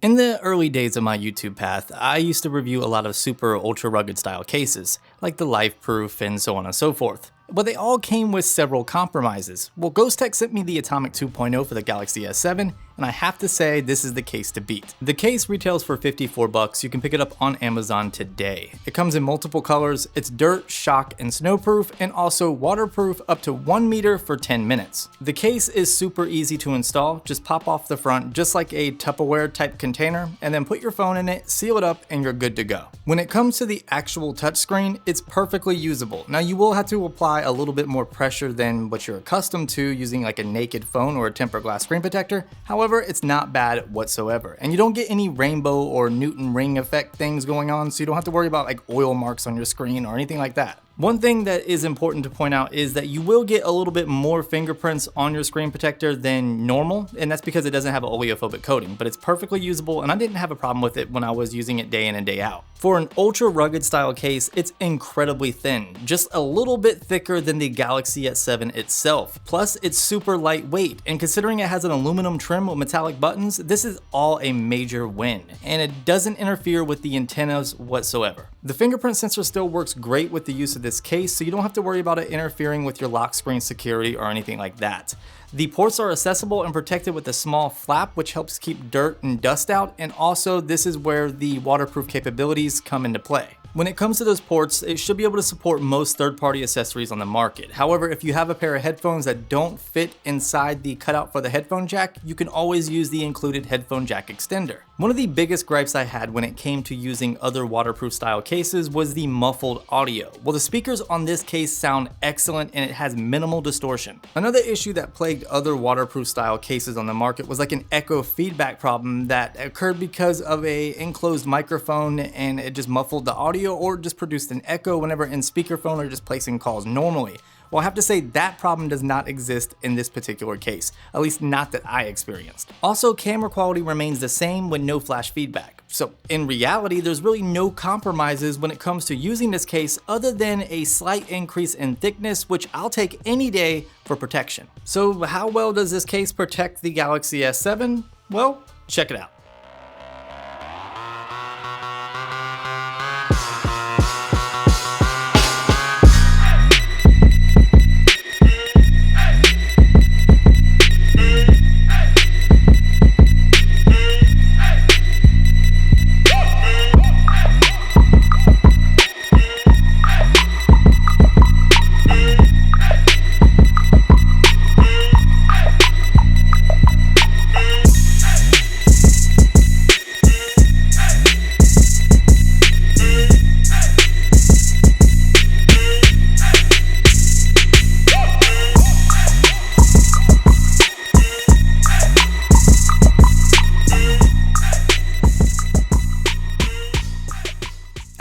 In the early days of my YouTube path, I used to review a lot of super ultra rugged style cases, like the Life Proof and so on and so forth. But they all came with several compromises. Well, Ghostek sent me the Atomic 2.0 for the Galaxy S7, and I have to say this is the case to beat. The case retails for $54, you can pick it up on Amazon today. It comes in multiple colors, it's dirt, shock, and snowproof, and also waterproof up to 1 meter for 10 minutes. The case is super easy to install, just pop off the front just like a Tupperware type container, and then put your phone in it, seal it up, and you're good to go. When it comes to the actual touchscreen, it's perfectly usable. Now you will have to apply a little bit more pressure than what you're accustomed to using like a naked phone or a tempered glass screen protector. However, it's not bad whatsoever. And you don't get any rainbow or Newton ring effect things going on, so you don't have to worry about like oil marks on your screen or anything like that. One thing that is important to point out is that you will get a little bit more fingerprints on your screen protector than normal, and that's because it doesn't have an oleophobic coating, but it's perfectly usable and I didn't have a problem with it when I was using it day in and day out. For an ultra rugged style case, it's incredibly thin, just a little bit thicker than the Galaxy S7 itself. Plus, it's super lightweight, and considering it has an aluminum trim with metallic buttons, this is all a major win, and it doesn't interfere with the antennas whatsoever. The fingerprint sensor still works great with the use of this case, so you don't have to worry about it interfering with your lock screen security or anything like that. The ports are accessible and protected with a small flap, which helps keep dirt and dust out, and also this is where the waterproof capabilities come into play. When it comes to those ports, it should be able to support most third-party accessories on the market. However, if you have a pair of headphones that don't fit inside the cutout for the headphone jack, you can always use the included headphone jack extender. One of the biggest gripes I had when it came to using other waterproof style cases was the muffled audio. Well, the speakers on this case sound excellent and it has minimal distortion. Another issue that plagued other waterproof style cases on the market was like an echo feedback problem that occurred because of a enclosed microphone and it just muffled the audio or just produced an echo whenever in speakerphone or just placing calls normally. Well, I have to say that problem does not exist in this particular case, at least not that I experienced. Also, camera quality remains the same with no flash feedback. So in reality, there's really no compromises when it comes to using this case other than a slight increase in thickness, which I'll take any day for protection. So how well does this case protect the Galaxy S7? Well, check it out.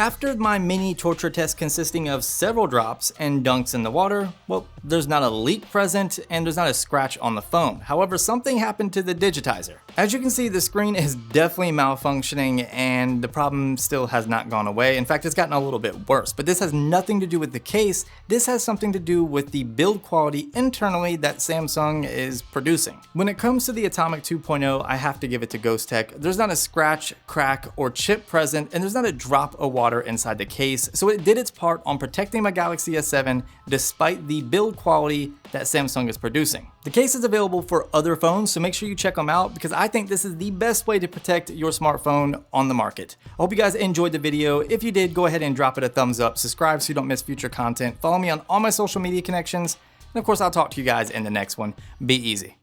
After my mini torture test consisting of several drops and dunks in the water, well, there's not a leak present and there's not a scratch on the phone. However, something happened to the digitizer. As you can see, the screen is definitely malfunctioning and the problem still has not gone away. In fact, it's gotten a little bit worse, but this has nothing to do with the case. This has something to do with the build quality internally that Samsung is producing. When it comes to the Atomic 2.0, I have to give it to Ghostek. There's not a scratch, crack, or chip present, and there's not a drop of water inside the case, so it did its part on protecting my Galaxy S7 despite the build quality that Samsung is producing. The case is available for other phones, so make sure you check them out because I think this is the best way to protect your smartphone on the market. I hope you guys enjoyed the video. If you did, go ahead and drop it a thumbs up, subscribe so you don't miss future content, follow me on all my social media connections, and of course I'll talk to you guys in the next one. Be easy.